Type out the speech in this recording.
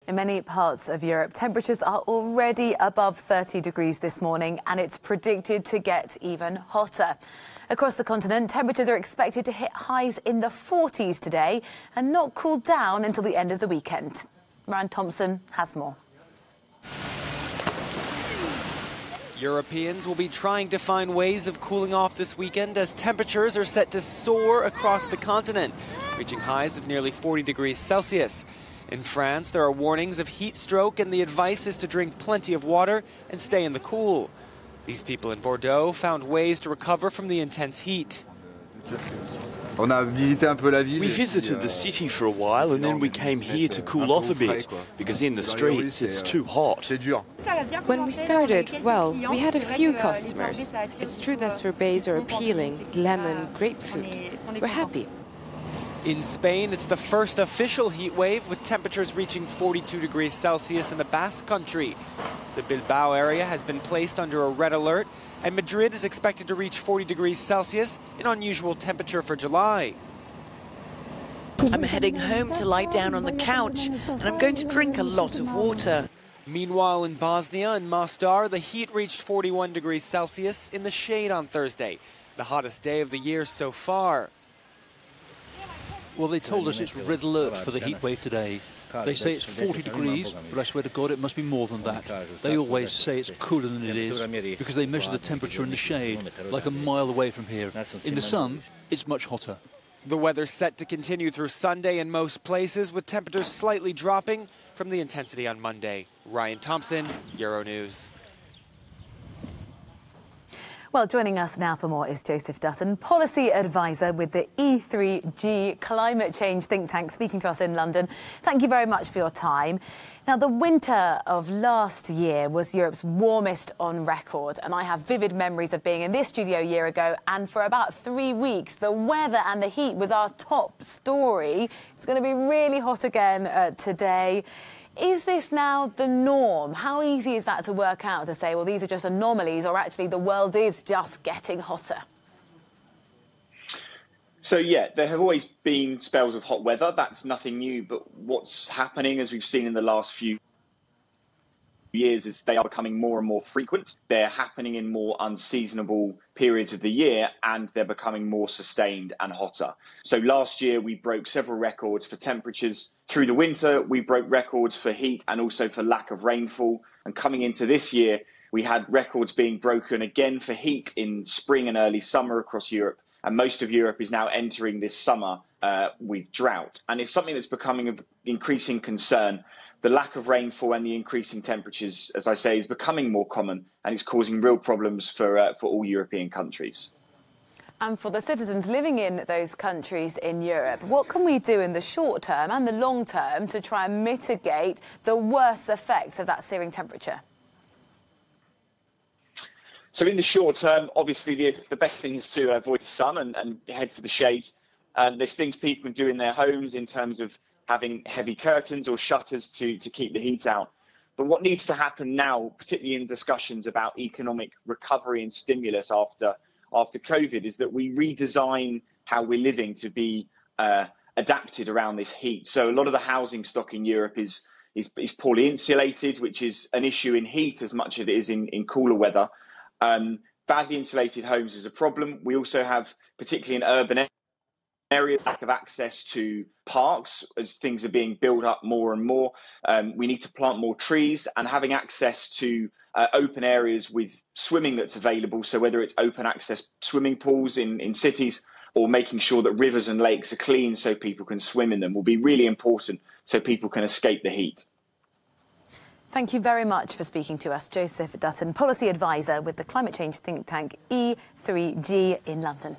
In many parts of Europe, temperatures are already above 30 degrees this morning, and it's predicted to get even hotter. Across the continent, temperatures are expected to hit highs in the 40s today and not cool down until the end of the weekend. Ryan Thompson has more. Europeans will be trying to find ways of cooling off this weekend as temperatures are set to soar across the continent, reaching highs of nearly 40 degrees Celsius. In France, there are warnings of heat stroke, and the advice is to drink plenty of water and stay in the cool. These people in Bordeaux found ways to recover from the intense heat. We visited the city for a while and then we came here to cool off a bit, because in the streets it's too hot. When we started, well, we had a few customers. It's true that sorbets are appealing, lemon, grapefruit. We're happy. In Spain, it's the first official heat wave, with temperatures reaching 42 degrees Celsius in the Basque Country. The Bilbao area has been placed under a red alert, and Madrid is expected to reach 40 degrees Celsius, an unusual temperature for July. I'm heading home to lie down on the couch, and I'm going to drink a lot of water. Meanwhile, in Bosnia and Mostar, the heat reached 41 degrees Celsius in the shade on Thursday, the hottest day of the year so far. Well, they told us it's red alert for the heat wave today. They say it's 40 degrees, but I swear to God it must be more than that. They always say it's cooler than it is, because they measure the temperature in the shade, like a mile away from here. In the sun, it's much hotter. The weather's set to continue through Sunday in most places, with temperatures slightly dropping from the intensity on Monday. Ryan Thompson, Euronews. Well, joining us now for more is Joseph Dutton, policy advisor with the E3G climate change think tank, speaking to us in London. Thank you very much for your time. Now, the winter of last year was Europe's warmest on record, and I have vivid memories of being in this studio a year ago, and for about 3 weeks, the weather and the heat was our top story. It's going to be really hot again today. Is this now the norm? How easy is that to work out, to say, well, these are just anomalies, or actually the world is just getting hotter? So, yeah, there have always been spells of hot weather. That's nothing new. But what's happening, as we've seen in the last few years, is they are becoming more and more frequent. They're happening in more unseasonable periods of the year, and they're becoming more sustained and hotter. So last year we broke several records for temperatures. Through the winter, we broke records for heat and also for lack of rainfall. And coming into this year, we had records being broken again for heat in spring and early summer across Europe. And most of Europe is now entering this summer with drought. And it's something that's becoming of increasing concern. The lack of rainfall and the increasing temperatures, as I say, is becoming more common, and it's causing real problems for all European countries. And for the citizens living in those countries in Europe, what can we do in the short term and the long term to try and mitigate the worst effects of that searing temperature? So in the short term, obviously, the best thing is to avoid the sun and head for the shade. And there's things people can do in their homes in terms of having heavy curtains or shutters to keep the heat out. But what needs to happen now, particularly in discussions about economic recovery and stimulus after COVID, is that we redesign how we're living to be adapted around this heat. So a lot of the housing stock in Europe is poorly insulated, which is an issue in heat as much as it is in cooler weather. Badly insulated homes is a problem. We also have, particularly in urban areas, lack of access to parks as things are being built up more and more. We need to plant more trees, and having access to open areas with swimming that's available. So whether it's open access swimming pools in cities, or making sure that rivers and lakes are clean so people can swim in them, will be really important so people can escape the heat. Thank you very much for speaking to us, Joseph Dutton, policy advisor with the climate change think tank E3G in London.